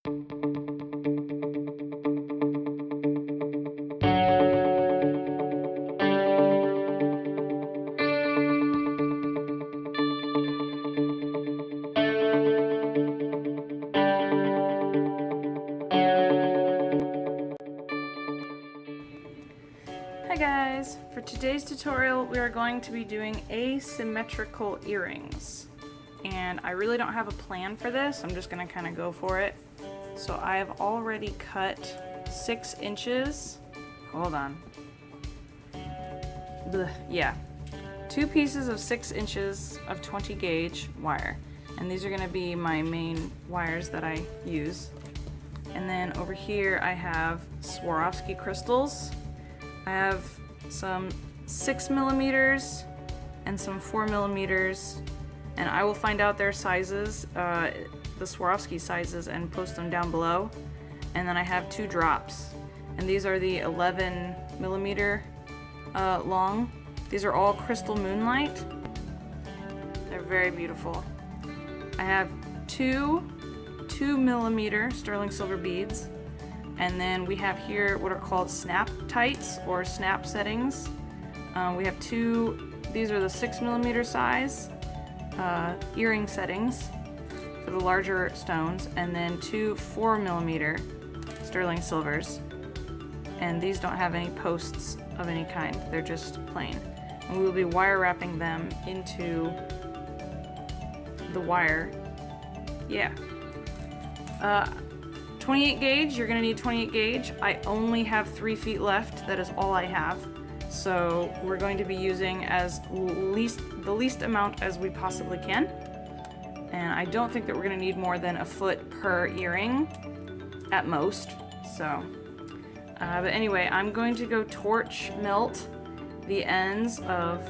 Hi guys! For today's tutorial we are going to be doing asymmetrical earrings. And I really don't have a plan for this, I'm just going to kind of go for it. So I have already cut 6 inches, hold on, yeah, 2 pieces of 6 inches of 20 gauge wire. And these are going to be my main wires that I use. And then over here I have Swarovski crystals. I have some 6mm and some 4mm, and I will find out their sizes, the Swarovski sizes, and post them down below. And then I have 2 drops, and these are the 11mm long. These are all crystal Moonlight. They're very beautiful. I have 2 2mm sterling silver beads. And then we have here what are called snap-tites or snap settings. We have 2, these are the 6mm size earring settings for the larger stones, and then 2 4mm sterling silvers. And these don't have any posts of any kind, they're just plain. And we will be wire wrapping them into the wire. Yeah. 28 gauge, you're gonna need 28 gauge. I only have 3 feet left, that is all I have. So we're going to be using the least amount as we possibly can. And I don't think that we're gonna need more than a foot per earring at most. So, but anyway, I'm going to go torch melt the ends of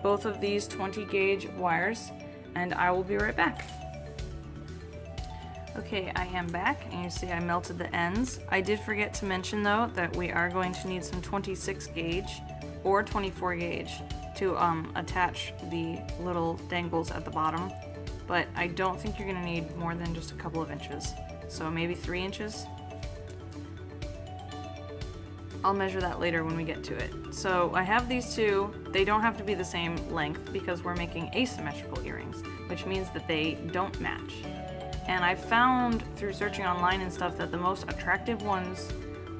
both of these 20 gauge wires, and I will be right back. Okay, I am back, and you see I melted the ends. I did forget to mention though that we are going to need some 26 gauge or 24 gauge to attach the little dangles at the bottom, but I don't think you're going to need more than just a couple of inches, so maybe 3 inches. I'll measure that later when we get to it. So I have these 2. They don't have to be the same length because we're making asymmetrical earrings, which means that they don't match. And I found through searching online and stuff that the most attractive ones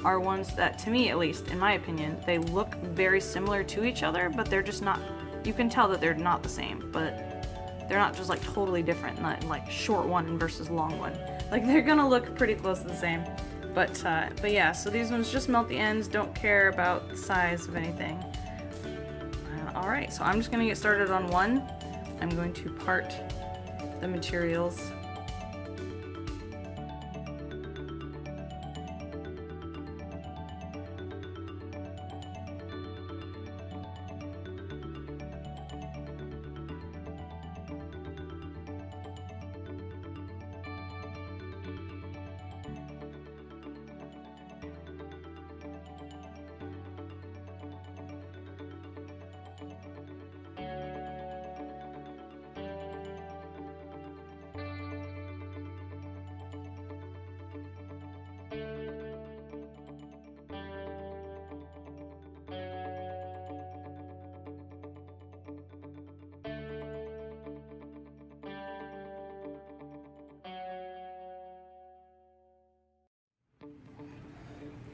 are ones that, to me at least, in my opinion, they look very similar to each other, but they're just not, you can tell that they're not the same, but they're not just like totally different, not like short one versus long one. Like they're gonna look pretty close to the same. But yeah, so these ones just melt the ends, don't care about the size of anything. Alright, so I'm just gonna get started on one. I'm going to part the materials.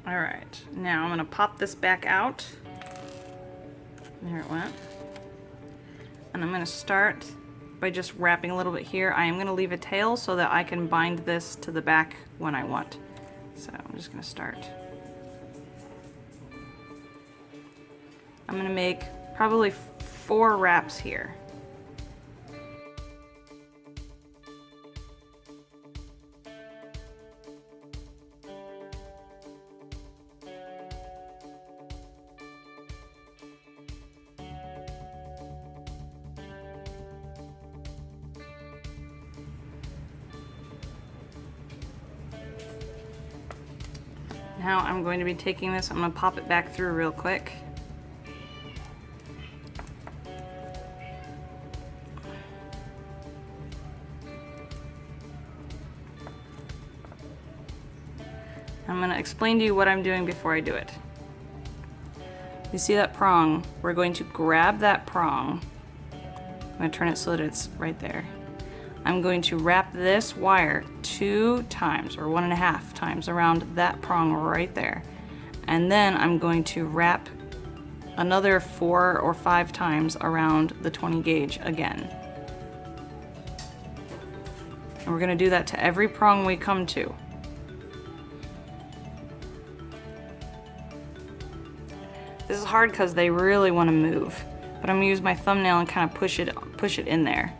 Alright, now I'm going to pop this back out. There it went. And I'm going to start by just wrapping a little bit here. I am going to leave a tail so that I can bind this to the back when I want. So I'm just going to start. I'm going to make probably 4 wraps here. Now I'm going to be taking this, I'm going to pop it back through real quick. I'm going to explain to you what I'm doing before I do it. You see that prong? We're going to grab that prong. I'm going to turn it so that it's right there. I'm going to wrap this wire 2 times or 1.5 times around that prong right there. And then I'm going to wrap another 4 or 5 times around the 20 gauge again. And we're going to do that to every prong we come to. This is hard because they really want to move, but I'm going to use my thumbnail and kind of push it in there.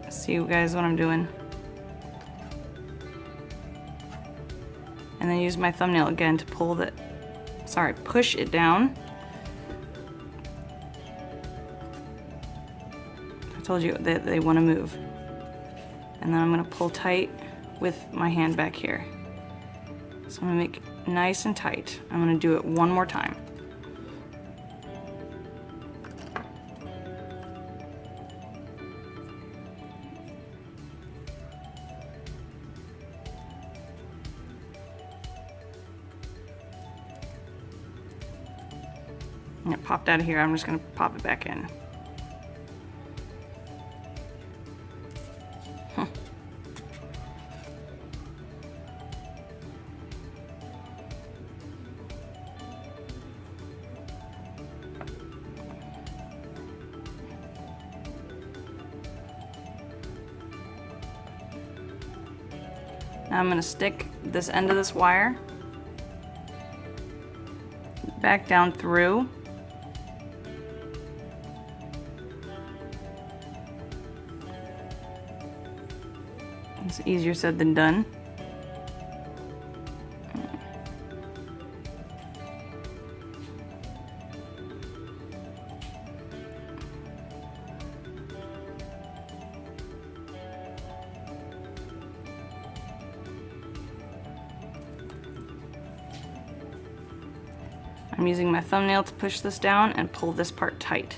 See you guys what I'm doing. And then use my thumbnail again to push it down. I told you that they want to move. And then I'm going to pull tight with my hand back here. So I'm going to make it nice and tight. I'm going to do it one more time. And it popped out of here. I'm just going to pop it back in. Now I'm going to stick this end of this wire back down through. It's easier said than done. I'm using my thumbnail to push this down and pull this part tight.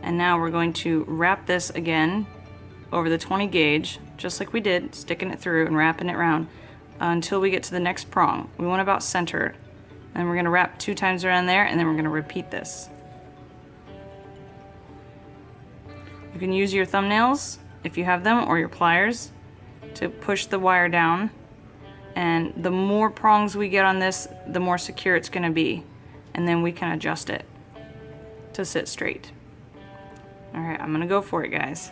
And now we're going to wrap this again over the 20 gauge, just like we did, sticking it through and wrapping it around until we get to the next prong. We want about centered. And we're going to wrap 2 times around there, and then we're going to repeat this. You can use your thumbnails, if you have them, or your pliers to push the wire down. And the more prongs we get on this, the more secure it's going to be. And then we can adjust it to sit straight. Alright, I'm going to go for it, guys.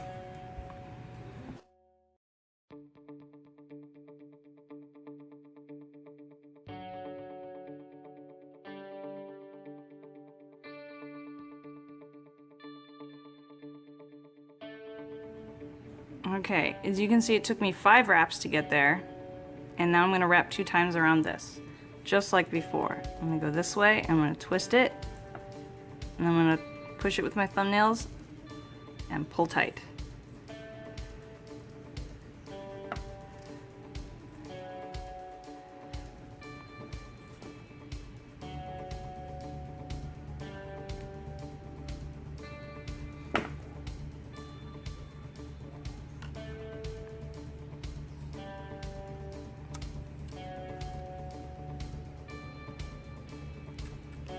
Okay, as you can see, it took me 5 wraps to get there. And now I'm going to wrap 2 times around this, just like before. I'm going to go this way, I'm going to twist it, and I'm going to push it with my thumbnails and pull tight.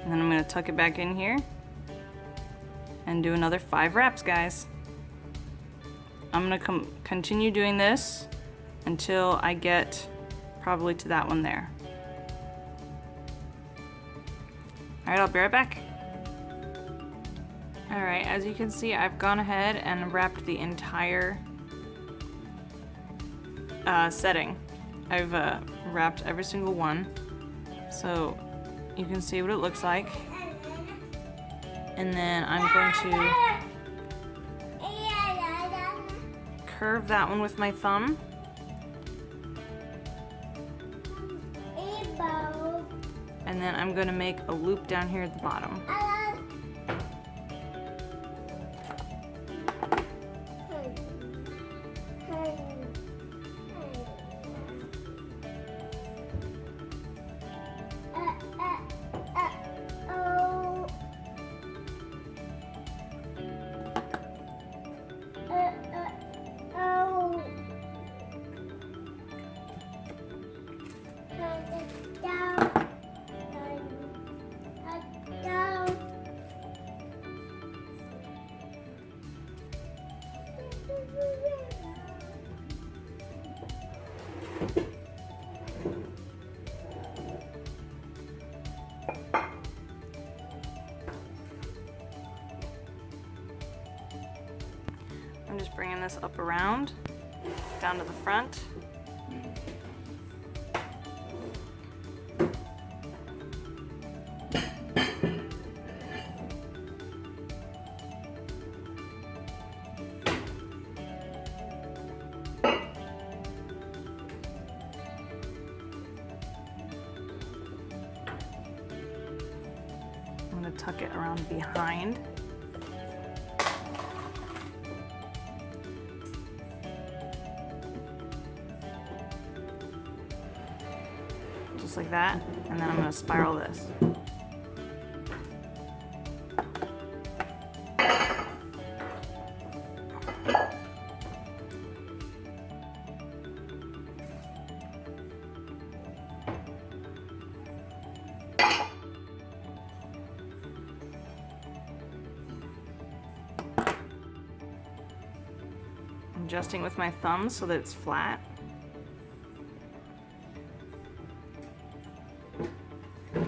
And then I'm going to tuck it back in here and do another 5 wraps, guys. I'm going to continue doing this until I get probably to that one there. Alright, I'll be right back. Alright, as you can see, I've gone ahead and wrapped the entire setting. I've wrapped every single one. So you can see what it looks like. And then I'm going to curve that one with my thumb. And then I'm going to make a loop down here at the bottom. I'm just bringing this up around, down to the front. I'm going to tuck it around behind. Just like that, and then I'm going to spiral this. I'm adjusting with my thumb so that it's flat.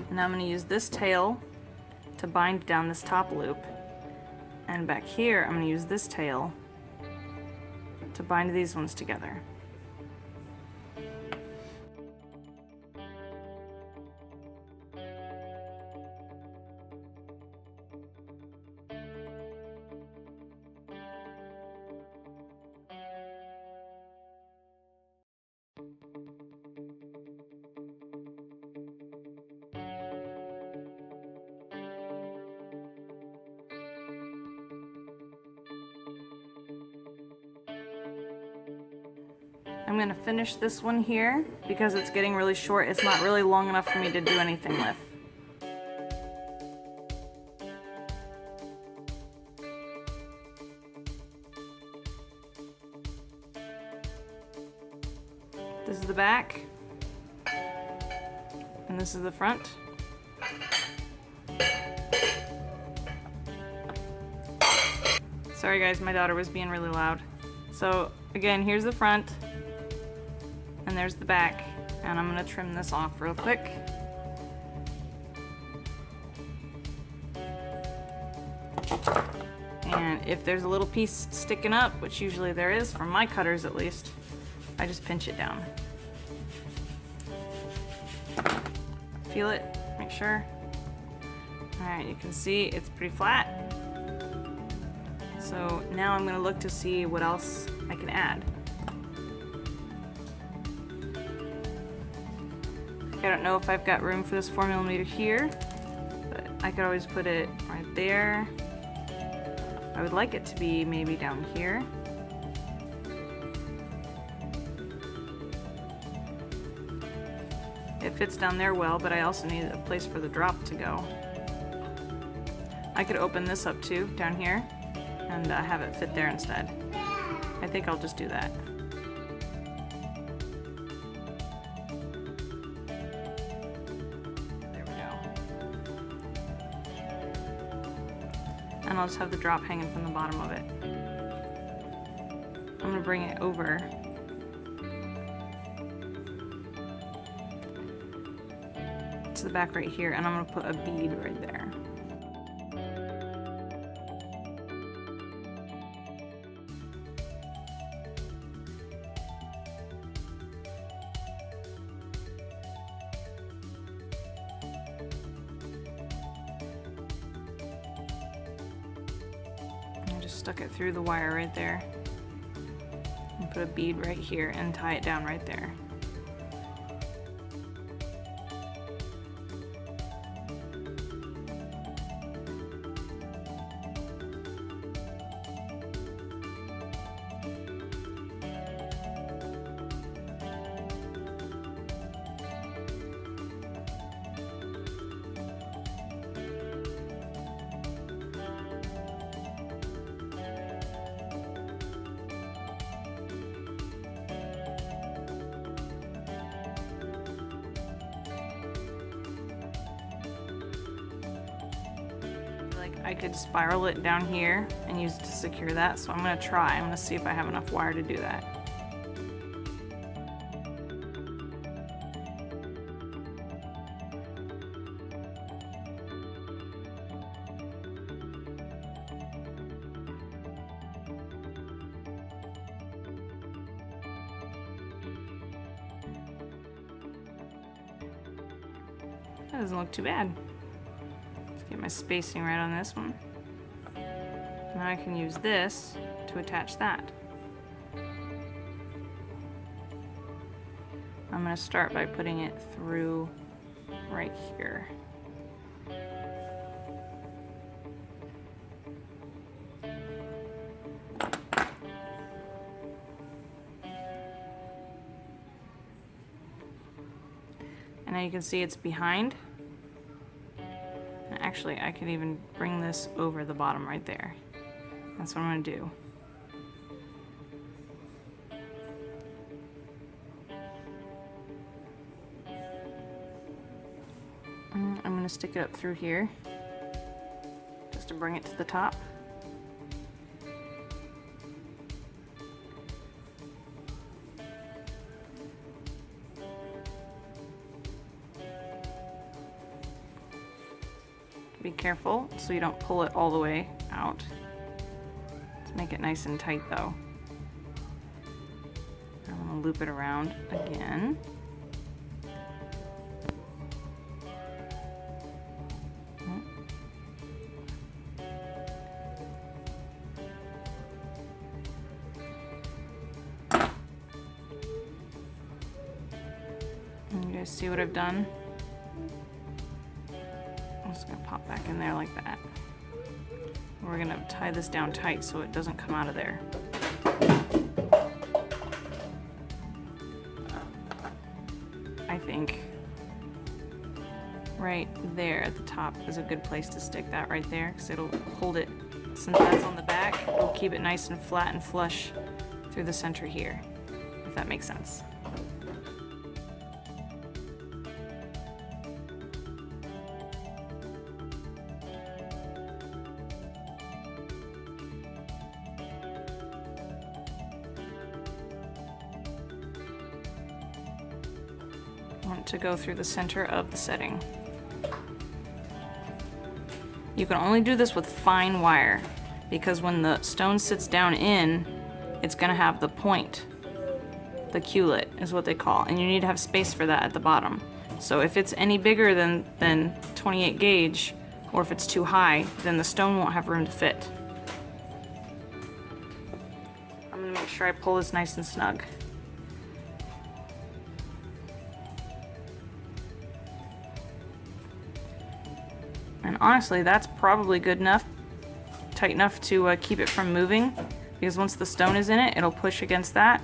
Now I'm going to use this tail to bind down this top loop, and back here I'm going to use this tail to bind these ones together. I'm going to finish this one here because it's getting really short. It's not really long enough for me to do anything with. This is the back, and this is the front. Sorry guys, my daughter was being really loud. So again, here's the front, and there's the back, and I'm gonna trim this off real quick. And if there's a little piece sticking up, which usually there is, from my cutters at least, I just pinch it down. Feel it, make sure. Alright, you can see it's pretty flat. So now I'm gonna look to see what else I can add. I don't know if I've got room for this 4mm here, but I could always put it right there. I would like it to be maybe down here. It fits down there well, but I also need a place for the drop to go. I could open this up too, down here, and have it fit there instead. I think I'll just do that. There we go. And I'll just have the drop hanging from the bottom of it. I'm gonna bring it over. To the back right here, and I'm gonna put a bead right there. I just stuck it through the wire right there. And put a bead right here and tie it down right there. like I could spiral it down here and use it to secure that, so I'm gonna try. I'm gonna see if I have enough wire to do that. That doesn't look too bad. Let's get my spacing right on this one. Now I can use this to attach that. I'm going to start by putting it through right here. And now you can see it's behind. And actually, I could even bring this over the bottom right there. That's what I'm going to do. I'm going to stick it up through here just to bring it to the top. Be careful so you don't pull it all the way out. Let's make it nice and tight though. I'm going to loop it around again. You guys see what I've done? I'm just going to pop back in there like that. We're going to tie this down tight so it doesn't come out of there. I think right there at the top is a good place to stick that right there, because it'll hold it, since that's on the back, it'll keep it nice and flat and flush through the center here, if that makes sense. Want to go through the center of the setting. You can only do this with fine wire, because when the stone sits down in, it's going to have the point. The culet is what they call, and you need to have space for that at the bottom. So if it's any bigger than 28 gauge, or if it's too high, then the stone won't have room to fit. I'm going to make sure I pull this nice and snug. And honestly, that's probably good enough, tight enough to keep it from moving, because once the stone is in it, it'll push against that,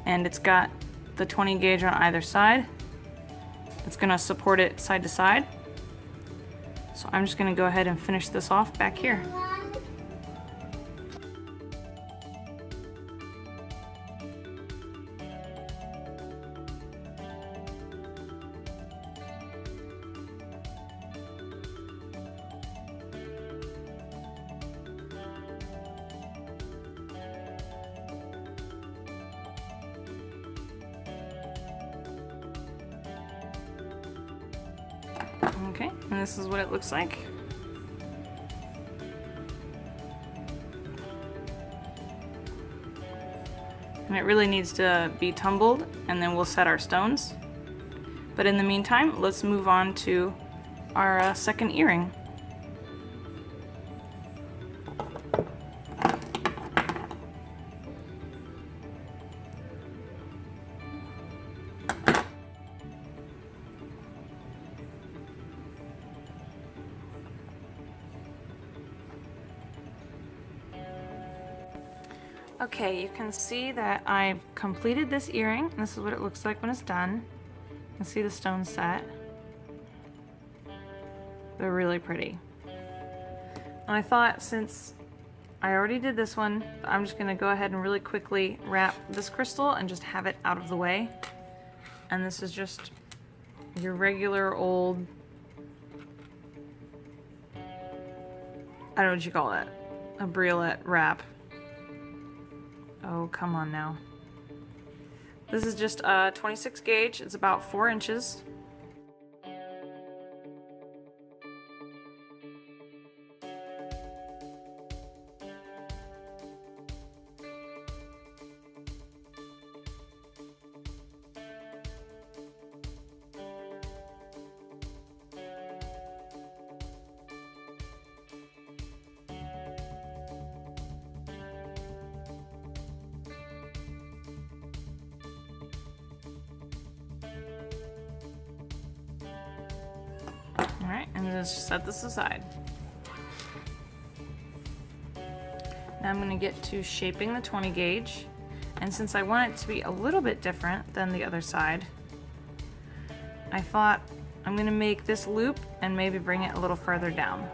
and it's got the 20 gauge on either side. It's going to support it side to side. So I'm just going to go ahead and finish this off back here. Okay, and this is what it looks like. And it really needs to be tumbled, and then we'll set our stones. But in the meantime, let's move on to our second earring. Okay, you can see that I've completed this earring. This is what it looks like when it's done. You can see the stone set. They're really pretty. And I thought, since I already did this one, I'm just gonna go ahead and really quickly wrap this crystal and just have it out of the way. And this is just your regular old I don't know what you call that. A briolet wrap. Oh, come on now. This is just a 26 gauge. It's about 4 inches. Alright, and just set this aside. Now I'm going to get to shaping the 20 gauge, and since I want it to be a little bit different than the other side, I thought I'm going to make this loop and maybe bring it a little further down.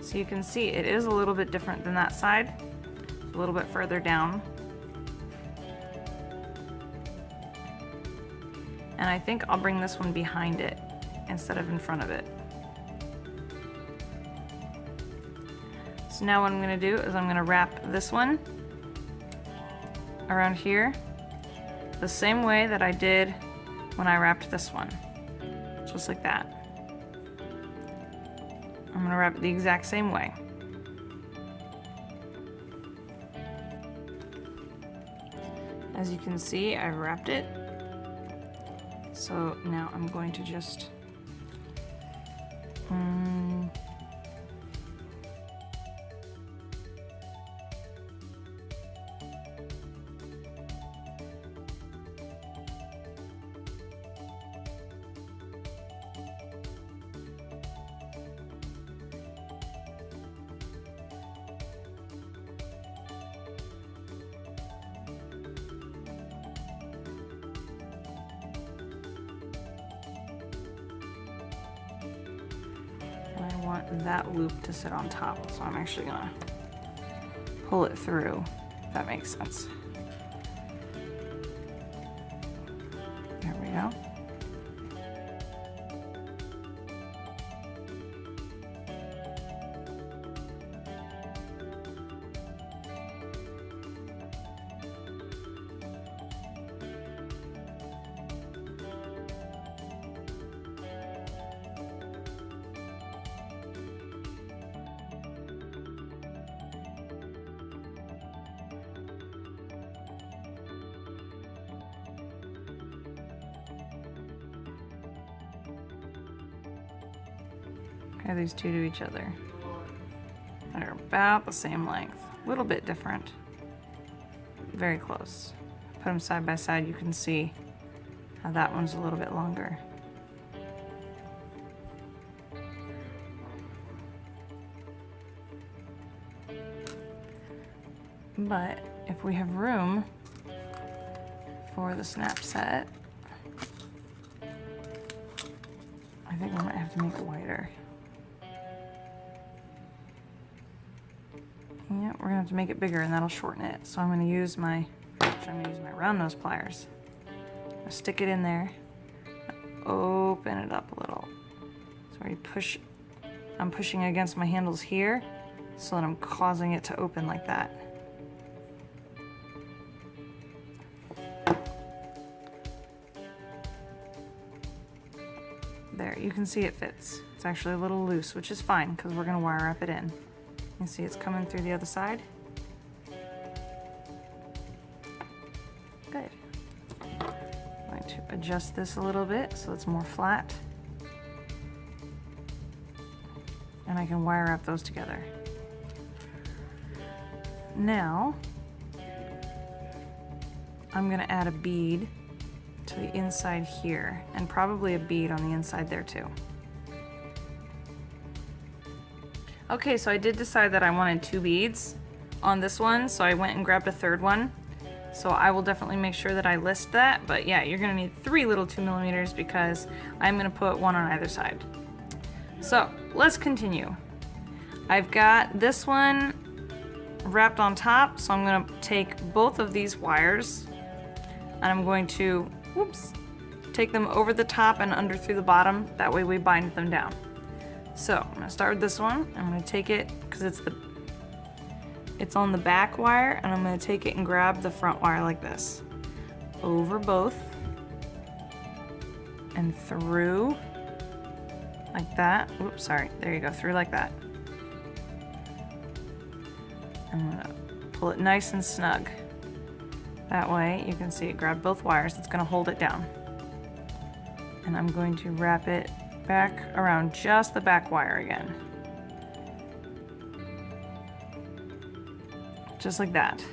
So you can see it is a little bit different than that side, a little bit further down. And I think I'll bring this one behind it instead of in front of it. So now what I'm going to do is I'm going to wrap this one around here the same way that I did when I wrapped this one, just like that. I'm going to wrap it the exact same way. As you can see, I've wrapped it. So now I'm going to just want that loop to sit on top, so I'm actually gonna pull it through, if that makes sense. There we go. Compare these two to each other. They're about the same length, a little bit different, very close. Put them side by side, you can see how that one's a little bit longer. But if we have room for the snap set, I think we might have to make it wider. Yeah, we're gonna have to make it bigger and that'll shorten it. So I'm gonna use my round nose pliers. I'll stick it in there, open it up a little. So I'm pushing against my handles here so that I'm causing it to open like that. There, you can see it fits. It's actually a little loose, which is fine because we're gonna wire wrap it in. You see it's coming through the other side. Good. I'm going to adjust this a little bit so it's more flat. And I can wire wrap those together. Now, I'm gonna add a bead to the inside here, and probably a bead on the inside there too. Okay, so I did decide that I wanted 2 beads on this one, so I went and grabbed a third one. So I will definitely make sure that I list that, but yeah, you're gonna need 3 little 2mm because I'm gonna put one on either side. So let's continue. I've got this one wrapped on top, so I'm gonna take both of these wires and I'm going to, whoops, take them over the top and under through the bottom. That way we bind them down. So I'm gonna start with this one. I'm gonna take it, because it's on the back wire, and I'm gonna take it and grab the front wire like this. Over both, and through, like that. Oops, sorry, there you go, through like that. I'm gonna pull it nice and snug. That way you can see it grabbed both wires. It's gonna hold it down. And I'm going to wrap it back around just the back wire again. Just like that.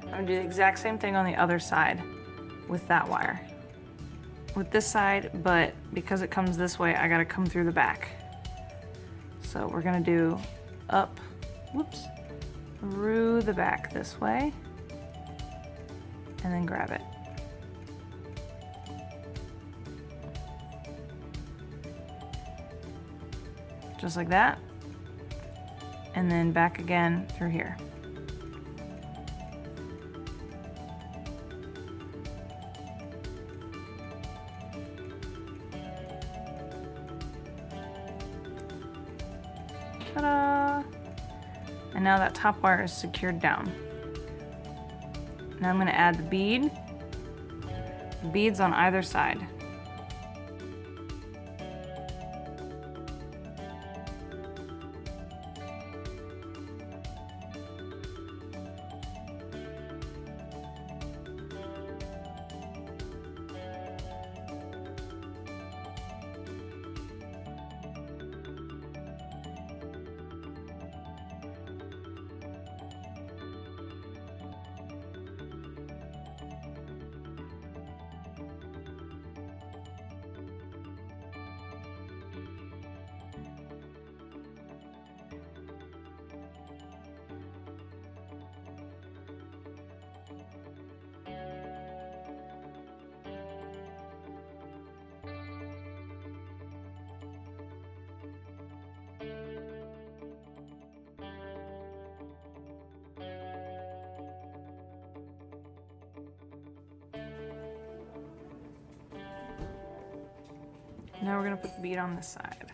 I'm gonna do the exact same thing on the other side with that wire. With this side, but because it comes this way, I gotta come through the back. So we're gonna do up, whoops, through the back this way, and then grab it. Just like that, and then back again through here. Ta-da! And now that top wire is secured down. Now I'm going to add the bead. The beads on either side. Now we're going to put the bead on this side.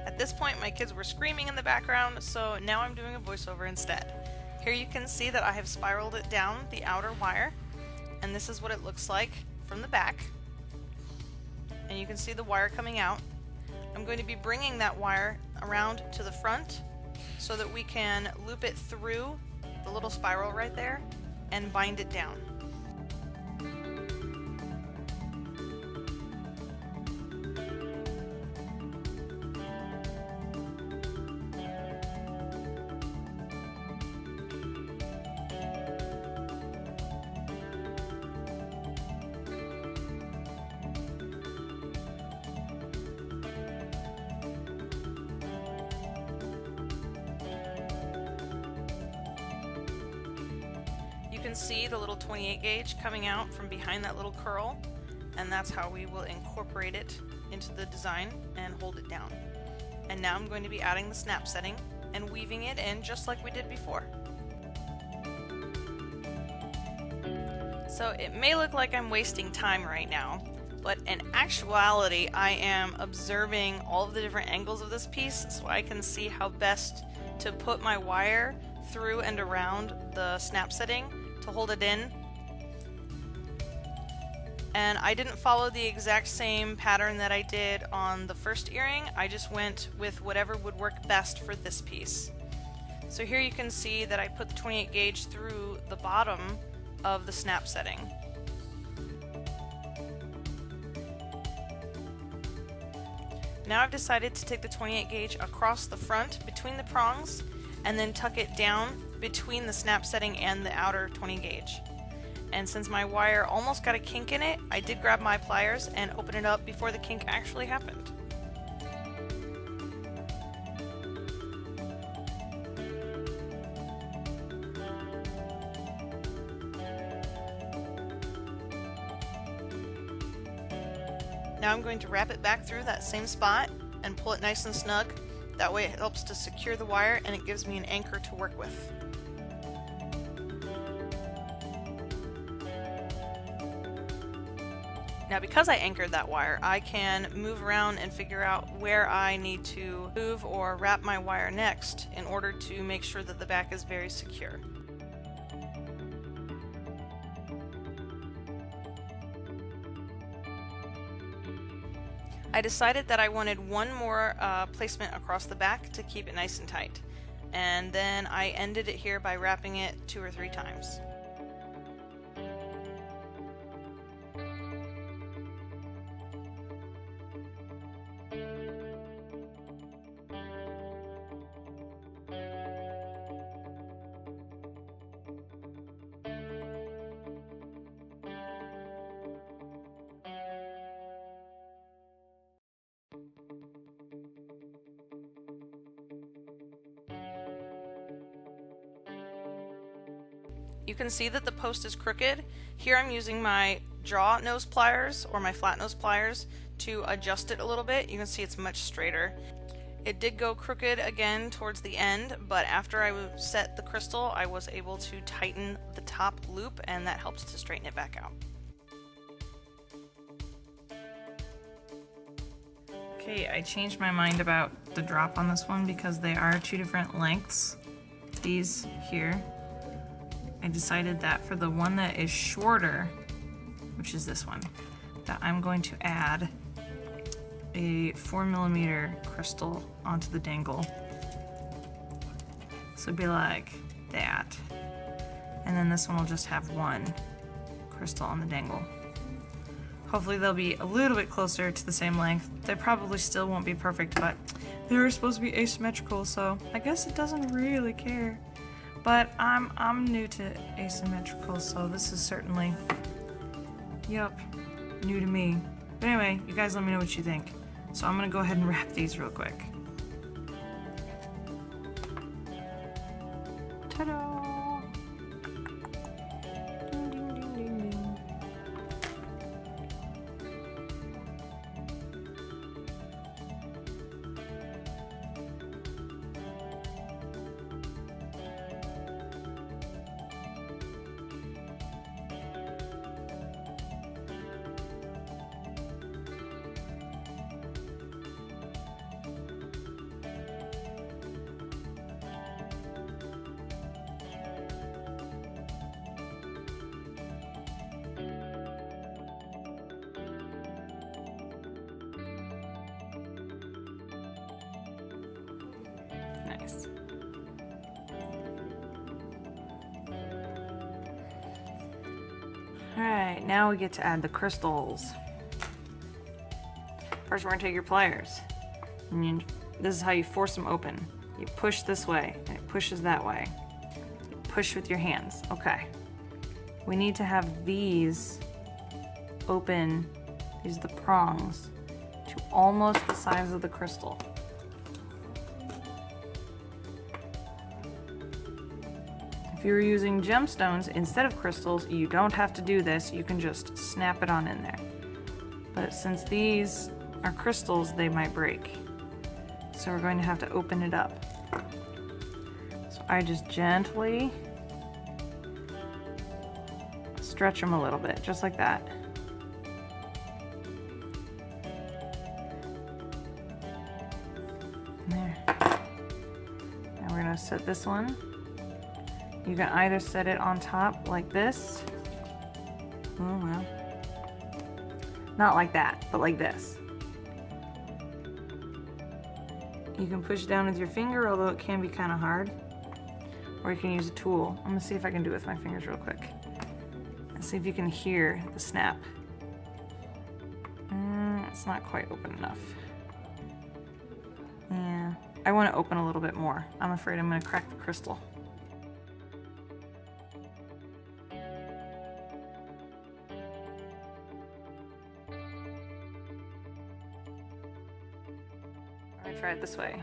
At this point, my kids were screaming in the background, so now I'm doing a voiceover instead. Here you can see that I have spiraled it down the outer wire, and this is what it looks like from the back. And you can see the wire coming out. I'm going to be bringing that wire around to the front so that we can loop it through the little spiral right there and bind it down. You can see the little 28 gauge coming out from behind that little curl, and that's how we will incorporate it into the design and hold it down. And now I'm going to be adding the snap setting and weaving it in just like we did before. So it may look like I'm wasting time right now, but in actuality I am observing all of the different angles of this piece so I can see how best to put my wire through and around the snap setting to hold it in. And I didn't follow the exact same pattern that I did on the first earring. I just went with whatever would work best for this piece. So here you can see that I put the 28 gauge through the bottom of the snap setting. Now I've decided to take the 28 gauge across the front between the prongs and then tuck it down between the snap setting and the outer 20 gauge. And since my wire almost got a kink in it, I did grab my pliers and open it up before the kink actually happened. Now I'm going to wrap it back through that same spot and pull it nice and snug. That way it helps to secure the wire and it gives me an anchor to work with. Now because I anchored that wire, I can move around and figure out where I need to move or wrap my wire next in order to make sure that the back is very secure. I decided that I wanted one more placement across the back to keep it nice and tight. And then I ended it here by wrapping it 2 or 3 times. You can see that the post is crooked. Here I'm using my jaw nose pliers or my flat nose pliers to adjust it a little bit. You can see it's much straighter. It did go crooked again towards the end, but after I set the crystal, I was able to tighten the top loop, and that helped to straighten it back out. Okay, I changed my mind about the drop on this one because they are 2 different lengths. These here. I decided that for the one that is shorter, which is this one, that I'm going to add a 4mm crystal onto the dangle. So it'd be like that. And then this one will just have 1 crystal on the dangle. Hopefully they'll be a little bit closer to the same length. They probably still won't be perfect, but they're supposed to be asymmetrical, so I guess it doesn't really care. But I'm new to asymmetrical, so this is certainly, yep, new to me. But anyway, you guys let me know what you think. So I'm gonna go ahead and wrap these real quick. Ta-da! Ding, ding, ding, ding, ding. Nice. Alright, now we get to add the crystals. First we're going to take your pliers. And this is how you force them open. You push this way, and it pushes that way. You push with your hands. Okay. We need to have these open, these are the prongs, to almost the size of the crystal. If you're using gemstones instead of crystals, you don't have to do this. You can just snap it on in there. But since these are crystals, they might break. So we're going to have to open it up. So I just gently stretch them a little bit, just like that. set this one. You can either set it on top like this. Oh well. Not like that, but like this. You can push down with your finger, although it can be kind of hard. Or you can use a tool. I'm gonna see if I can do it with my fingers real quick. And see if you can hear the snap. It's not quite open enough. Yeah, I want to open a little bit more. I'm afraid I'm gonna crack the crystal. I'm gonna try it this way.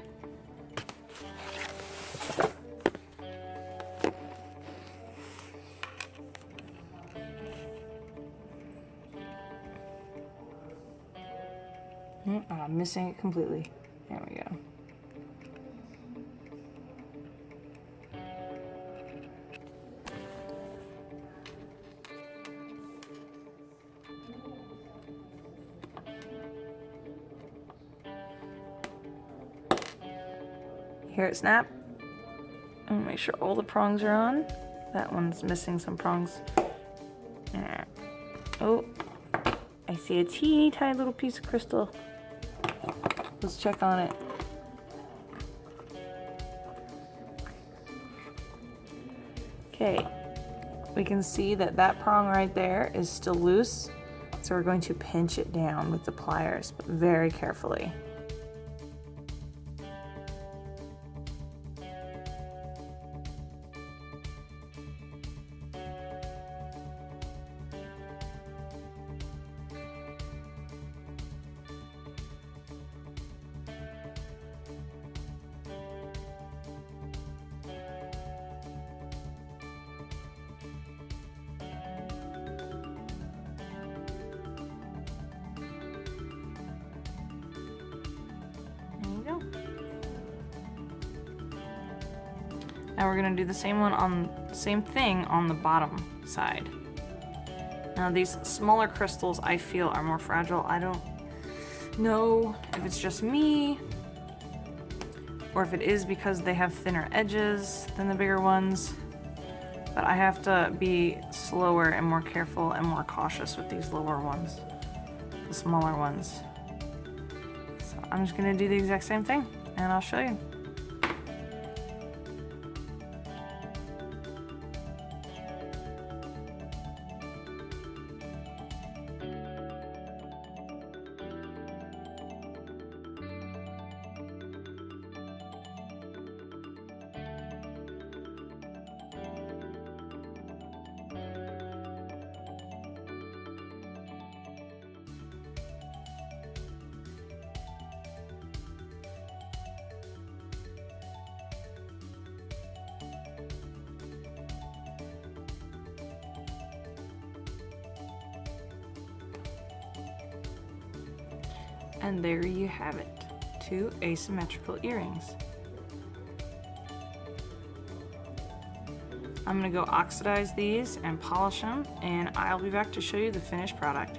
I'm missing it completely. There we go. Hear it snap? I'm gonna make sure all the prongs are on. That one's missing some prongs. Oh, I see a teeny tiny little piece of crystal. Let's check on it. Okay, we can see that that prong right there is still loose, so we're going to pinch it down with the pliers, but very carefully. Now we're gonna do the same thing on the bottom side. Now these smaller crystals I feel are more fragile. I don't know if it's just me or if it is because they have thinner edges than the bigger ones, but I have to be slower and more careful and more cautious with these lower ones, the smaller ones. So I'm just gonna do the exact same thing and I'll show you. And there you have it, 2 asymmetrical earrings. I'm gonna go oxidize these and polish them, and I'll be back to show you the finished product.